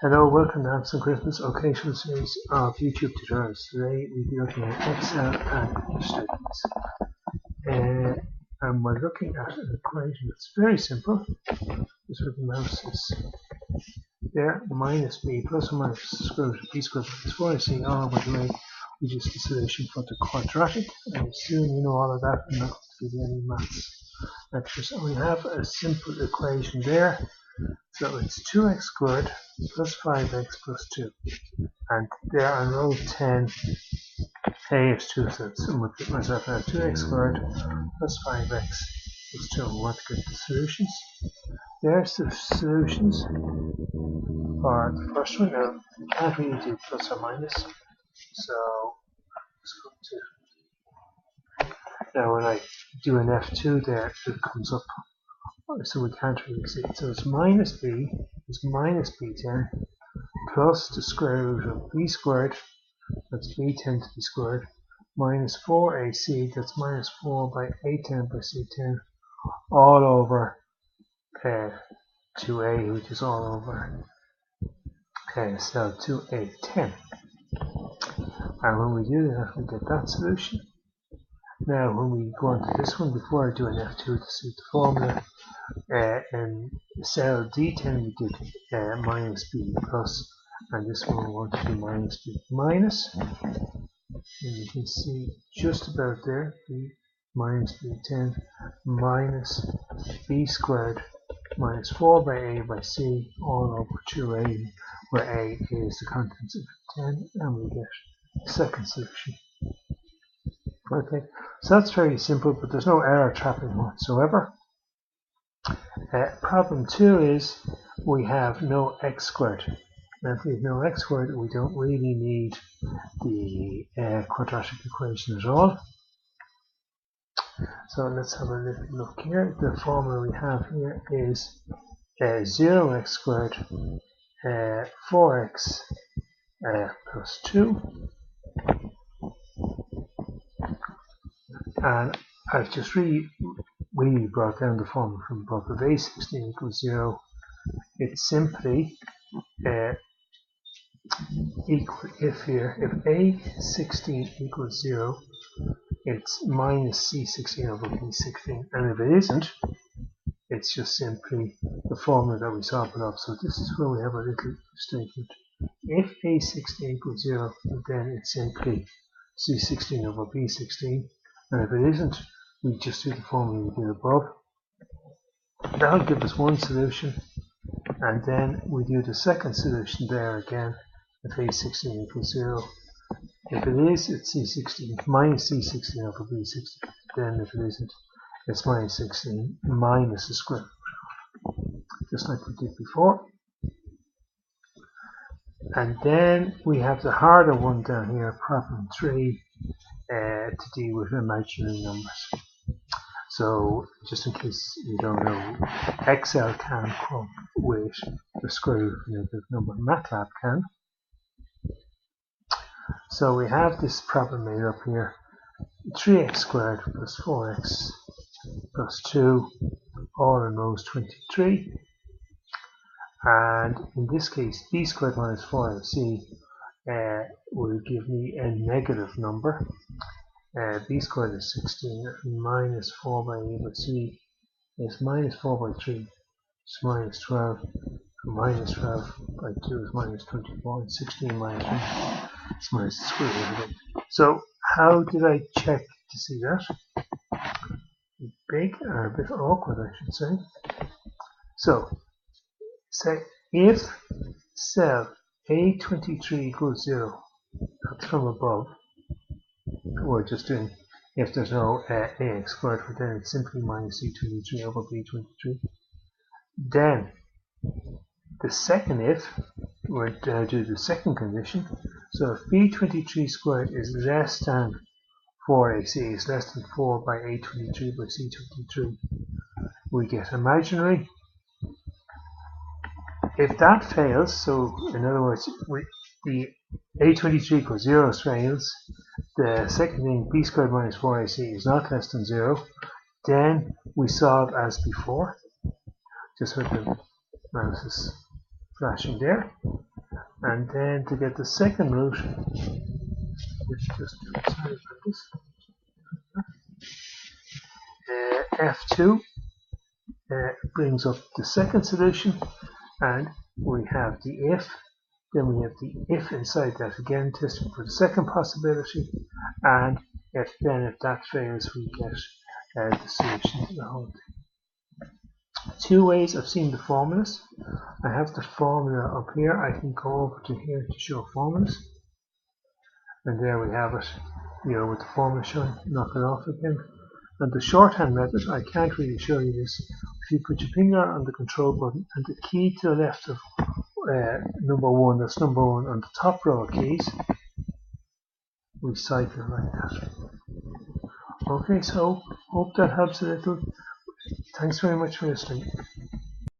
Hello, welcome to Amps and Christmas occasional series of YouTube tutorials. Today we'll be looking at Excel and if statements. And we're looking at an equation that's very simple. Just where the mouse is there, minus b plus or minus square root of b squared minus 4ac all over the way, which is the solution for the quadratic. And soon you know all of that, and not to give you any maths lectures. And we have a simple equation there. So it's 2x squared plus 5x plus 2. And there on row 10, a is 2, so it's with myself now 2x squared plus 5x plus 2. We want to get the solutions. There's the solutions for the first one. Now, you can't really do plus or minus. So, let's go to. Now, when I do an F2 there, it comes up. So we can't really see it. So it's minus b is minus b10 plus the square root of b squared, that's b10 to be squared, minus 4ac, that's minus 4 by a10 by c10, all over 2a, which is all over cell 2a10. And when we do that, we get that solution. Now, when we go on to this one, before I do an F2 to suit the formula, in cell D10 we did minus b plus, and this one we want to do minus b minus, and you can see just about there, b minus b10 minus b squared minus 4 by a by c all over 2a, where a is the contents of 10, and we get the second solution. Okay, so that's very simple, but there's no error trapping whatsoever. Problem 2 is we have no x squared. Now, if we have no x squared, we don't really need the quadratic equation at all. So let's have a little look here. The formula we have here is 0x squared 4x plus 2. And I've just really brought down the formula from above. If a16 equals 0, it's simply equal if a16 equals 0, it's minus c16 over b16. And if it isn't, it's just simply the formula that we saw above. So this is where we have a little statement. If a16 equals 0, then it's simply c16 over b16. And if it isn't, we just do the formula we did above. That'll give us one solution, and then we do the second solution there again. If a16 equals 0, if it is, it's c16 minus c16 over b16. Then if it isn't, it's minus 16 minus the square root, just like we did before. And then we have the harder one down here, problem 3, to deal with imaginary numbers. So, just in case you don't know, Excel can come with the square root of a negative number. MATLAB can. So we have this problem made up here. 3x squared plus 4x plus 2, all in rows 23. And in this case, b squared minus 4ac will give me a negative number. B squared is 16, minus 4 by a by c is minus 4 by 3, it's minus 12, and minus 12 by 2 is minus 24, and 16 minus 1 is minus the square root of it. So how did I check to see that? Big, or a bit awkward I should say. So, say if cell A23 equals 0, that's from above, we're just doing, if there's no ax squared, then it's simply minus c23 over b23. Then, the second if, we're going to do the second condition. So if b23 squared is less than 4ac, is less than 4 by a23 by c23, we get imaginary. If that fails, so in other words, the a23 equals 0 fails, the second thing, b squared minus 4ac is not less than 0, then we solve as before, just with the mouse is flashing there. And then to get the second root, let's just sorry about this. F2 brings up the second solution, and we have the if. Then we have the if inside that again, testing for the second possibility, and if that fails, we get the solution to the whole thing. Two ways of seeing the formulas. I have the formula up here. I can go over to here to show formulas, and there we have it. With the formula showing, knock it off again. And the shorthand method, I can't really show you this. If you put your finger on the control button and the key to the left of number 1, that's number 1 on the top row of keys, we cycle like that. Okay, so hope that helps a little. Thanks very much for listening.